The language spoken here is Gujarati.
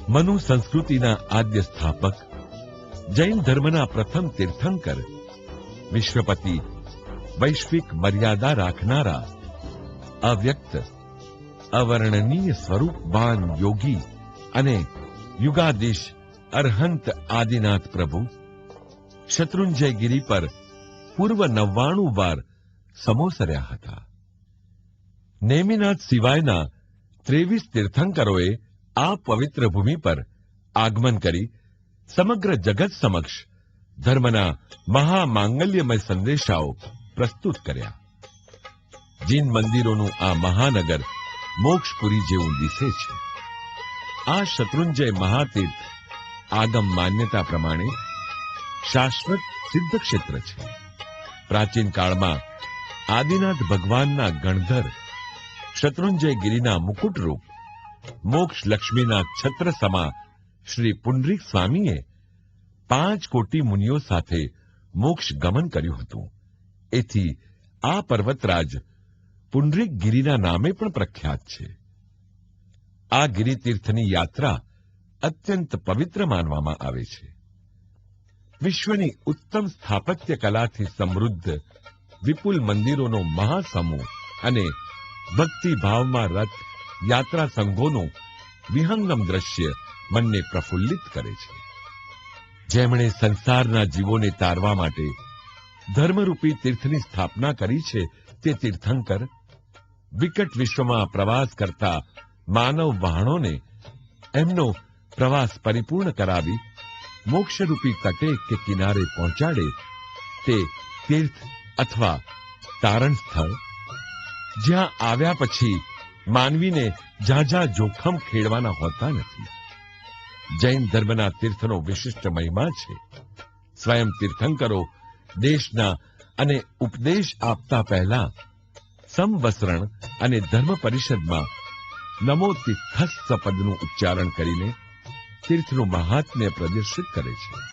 મનુ સંસ્કૃતિના આદ્ય સ્થાપક, જૈન ધર્મના પ્રથમ તીર્થંકર, વિશ્વપતિ, વૈશ્વિક મર્યાદા રાખનારા, અવ્યક્ત, અવર્ણનીય સ્વરૂપવાન યોગી અને યુગાધીશ અરહંત આદિનાથ પ્રભુ શત્રુંજય ગિરી પર પૂર્વ 99 વાર સમોસર્યા હતા. નેમિનાથ સિવાયના 23 તીર્થંકરોએ આ પવિત્ર ભૂમિ પર આગમન કરી સમગ્ર જગત સમક્ષ ધર્મના મહામાંગલ્યમય સંદેશાઓ પ્રસ્તુત કર્યા. જીન મંદિરોનું આ મહાનગર મોક્ષપુરી જેવું દિશે છે. આ શત્રુંજય મહાતીર્થ આગમ માન્યતા પ્રમાણે શાશ્વત સિદ્ધ ક્ષેત્ર છે. પ્રાચીન કાળમાં આદિનાથ ભગવાનના ગણધર શત્રુંજય ગિરિના મુકુટરૂપ મોક્ષ લક્ષ્મીના છત્ર સમા શ્રી પુંડરીક સ્વામીએ 5 કોટી મુનિઓ સાથે મોક્ષ ગમન કર્યું હતું. એથી આ પર્વતરાજ પુંડરીક ગિરિના નામે પણ પ્રખ્યાત છે. આ ગિરિતીર્થની યાત્રા અત્યંત પવિત્ર માનવામાં આવે છે. વિશ્વની ઉત્તમ સ્થાપત્ય કલાથી સમૃદ્ધ વિપુલ મંદિરોનો મહાસમૂહ અને ભક્તિભાવમાં રત યાત્રા સંઘોનું વિહંગમ દ્રશ્ય મનને પ્રફુલ્લિત કરે છે. જેમણે સંસારના જીવોને તારવા માટે ધર્મરૂપી તીર્થની સ્થાપના કરી છે તે તીર્થંકર વિકટ વિશ્વમાં પ્રવાસ કરતા માનવ વહાણોને એમનો પ્રવાસ પરિપૂર્ણ કરાવી મોક્ષરૂપી તટે કે કિનારે પહોંચાડે તે તીર્થ અથવા તારણ સ્થળ, જ્યાં આવ્યા પછી માનવીને ઝાઝા જોખમ ખેડવાના હોતા નથી. જૈન ધર્મના તીર્થનો વિશિષ્ટ મહિમા છે. સ્વયં તીર્થંકરો દેશના અને ઉપદેશ આપતા પહેલા સંવસરણ અને ધર્મ પરિષદમાં નમો તીર્થસ્સ પદનું ઉચ્ચારણ કરીને તીર્થનું મહાત્મ્ય પ્રદર્શિત કરે છે.